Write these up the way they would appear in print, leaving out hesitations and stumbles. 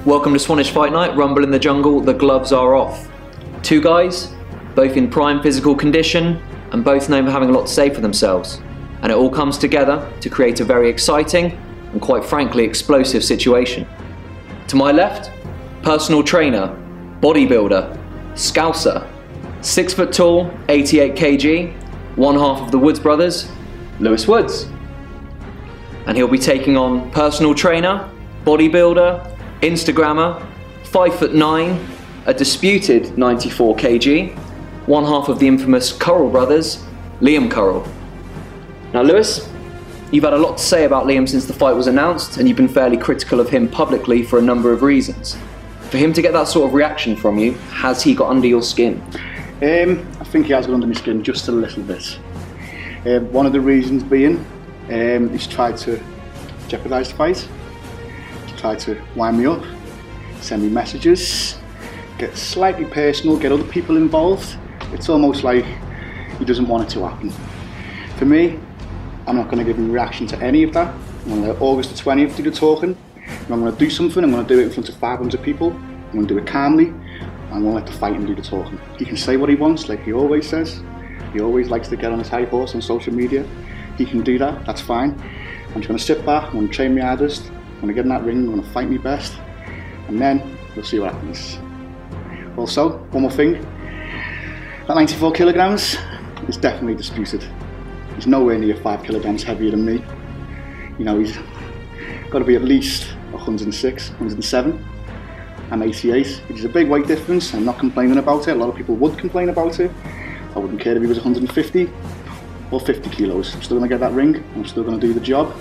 Welcome to Swanage Fight Night, Rumble in the Jungle, the gloves are off. Two guys, both in prime physical condition, and both known for having a lot to say for themselves. And it all comes together to create a very exciting and quite frankly explosive situation. To my left, personal trainer, bodybuilder, scouser, 6 foot tall, 88 kg, one half of the Woods brothers, Lewis Woods. And he'll be taking on personal trainer, bodybuilder, Instagrammer, 5'9", a disputed 94 kg, one half of the infamous Currell brothers, Liam Currell. Now Lewis, you've had a lot to say about Liam since the fight was announced, and you've been fairly critical of him publicly for a number of reasons. For him to get that sort of reaction from you, has he got under your skin? I think he has got under my skin just a little bit. One of the reasons being, he's tried to jeopardise the fight. He's tried to wind me up, send me messages, get slightly personal, get other people involved. It's almost like he doesn't want it to happen. For me, I'm not going to give him a reaction to any of that. I'm going to let August the 20th do the talking. If I'm going to do something, I'm going to do it in front of 500 people. I'm going to do it calmly. I'm going to let the fighting do the talking. He can say what he wants, like he always says. He always likes to get on his high horse on social media. He can do that, that's fine. I'm just going to sit back, I'm going to train my hardest, I'm going to get in that ring, I'm going to fight my best, and then we'll see what happens. Also, one more thing, that 94 kilograms is definitely disputed. He's nowhere near 5 kilograms heavier than me. You know, he's got to be at least 106, 107. I'm 88, which is a big weight difference. I'm not complaining about it. A lot of people would complain about it. I wouldn't care if he was 150 or 50 kilos. I'm still going to get that ring. I'm still going to do the job.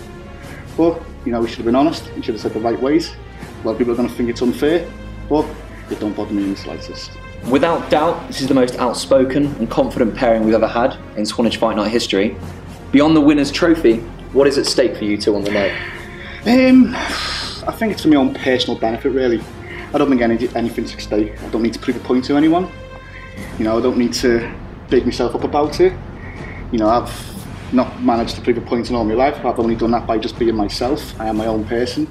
But, you know, he should have been honest. He should have said the right weight. A lot of people are going to think it's unfair, but it don't bother me in the slightest. Without doubt, this is the most outspoken and confident pairing we've ever had in Swanage Fight Night history. Beyond the winner's trophy, what is at stake for you two on the night? I think it's for my own personal benefit, really. I don't think anything's at stake. I don't need to prove a point to anyone. You know, I don't need to big myself up about it. You know, I've not managed to prove a point in all my life. I've only done that by just being myself. I am my own person.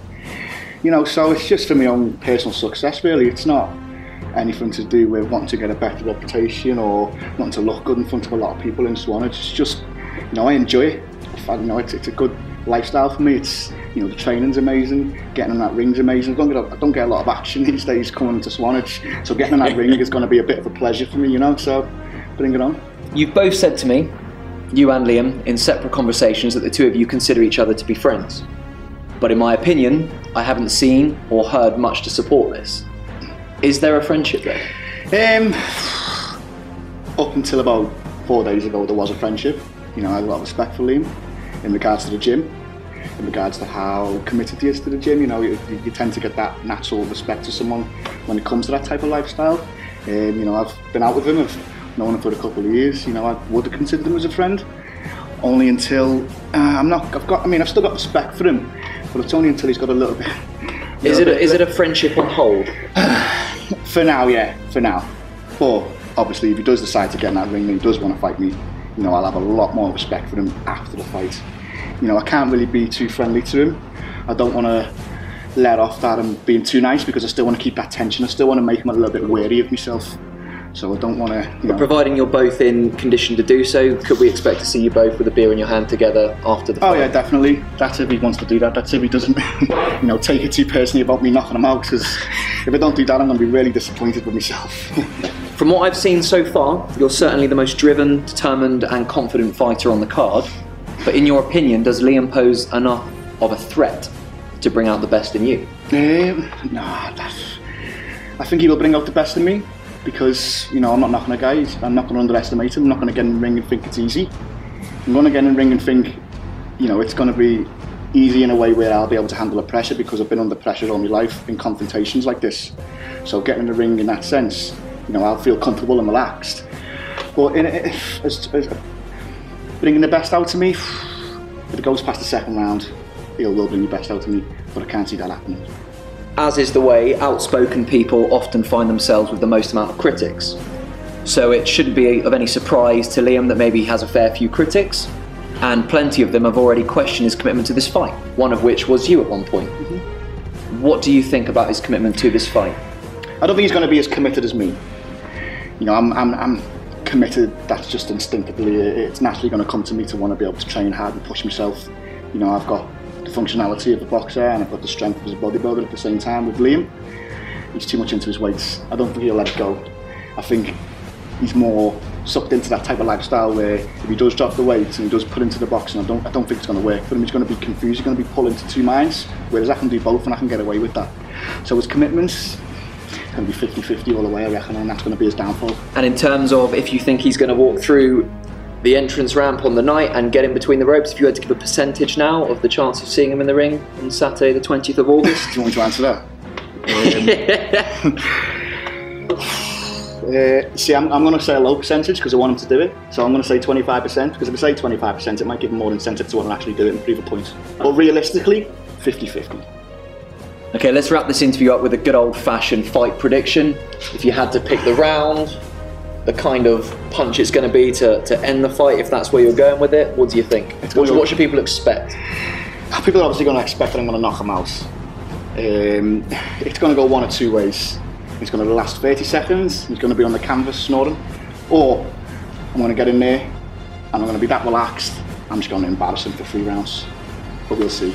You know, so it's just for my own personal success, really. It's not anything to do with wanting to get a better reputation or wanting to look good in front of a lot of people in Swanage. It's just, you know, I enjoy it. You know, it's a good lifestyle for me. It's, you know, the training's amazing, getting in that ring's amazing. I don't get a lot of action these days coming to Swanage, so getting in that ring is going to be a bit of a pleasure for me, you know, so bring it on. You've both said to me, you and Liam, in separate conversations that the two of you consider each other to be friends. But in my opinion, I haven't seen or heard much to support this. Is there a friendship there? Up until about 4 days ago, there was a friendship. You know, I had a lot of respect for Liam in regards to the gym, in regards to how committed he is to the gym. You know, you tend to get that natural respect to someone when it comes to that type of lifestyle. You know, I've been out with him, I've known him for a couple of years. You know, I would have considered him as a friend, only until I've still got respect for him, but it's only until he's got a little bit. Is it a friendship on hold? For now, yeah, for now. But obviously, if he does decide to get in that ring and he does want to fight me, you know, I'll have a lot more respect for him after the fight. You know, I can't really be too friendly to him. I don't want to let off that I'm being too nice, because I still want to keep that tension. I still want to make him a little bit wary of myself. So I don't want to, you know. But providing you're both in condition to do so, could we expect to see you both with a beer in your hand together after the fight? Oh yeah, definitely. That's if he wants to do that. That's if he doesn't, you know, take it too personally about me knocking him out, because if I don't do that, I'm going to be really disappointed with myself. From what I've seen so far, you're certainly the most driven, determined and confident fighter on the card. But in your opinion, does Liam pose enough of a threat to bring out the best in you? No, I think he will bring out the best in me, because, you know, I'm not knocking a guy. I'm not going to underestimate him. I'm not going to get in the ring and think it's easy. I'm going to get in the ring and think, you know, it's going to be easy in a way where I'll be able to handle the pressure, because I've been under pressure all my life in confrontations like this. So getting in the ring in that sense, you know, I'll feel comfortable and relaxed. But as bringing the best out of me, if it goes past the second round, he will bring the best out of me, but I can't see that happening. As is the way, outspoken people often find themselves with the most amount of critics. So it shouldn't be of any surprise to Liam that maybe he has a fair few critics, and plenty of them have already questioned his commitment to this fight, one of which was you at one point. What do you think about his commitment to this fight? I don't think he's going to be as committed as me. You know, I'm committed. That's just instinctively. It's naturally going to come to me to want to be able to train hard and push myself. You know, I've got the functionality of a boxer and I've got the strength as a bodybuilder at the same time. With Liam, he's too much into his weights. I don't think he'll let it go. I think he's more sucked into that type of lifestyle where if he does drop the weight and he does put into the boxing, I don't think it's going to work for him. He's going to be confused. He's going to be pulled into two minds, whereas I can do both and I can get away with that. So his commitments, it's going to be 50-50 all the way, I reckon, and that's going to be his downfall. And in terms of if you think he's going to walk through the entrance ramp on the night and get in between the ropes, if you had to give a percentage now of the chance of seeing him in the ring on Saturday the 20th of August? Do you want me to answer that? See, I'm going to say a low percentage because I want him to do it. So I'm going to say 25%, because if I say 25%, it might give him more incentive to want to actually do it and prove a point. But realistically, 50-50. Okay, let's wrap this interview up with a good old-fashioned fight prediction. If you had to pick the round, the kind of punch it's going to be to end the fight, if that's where you're going with it, what do you think? What should people expect? People are obviously going to expect that I'm going to knock him out. It's going to go one or two ways. It's going to last 30 seconds, he's going to be on the canvas snoring, or I'm going to get in there and I'm going to be that relaxed, I'm just going to embarrass him for 3 rounds, but we'll see.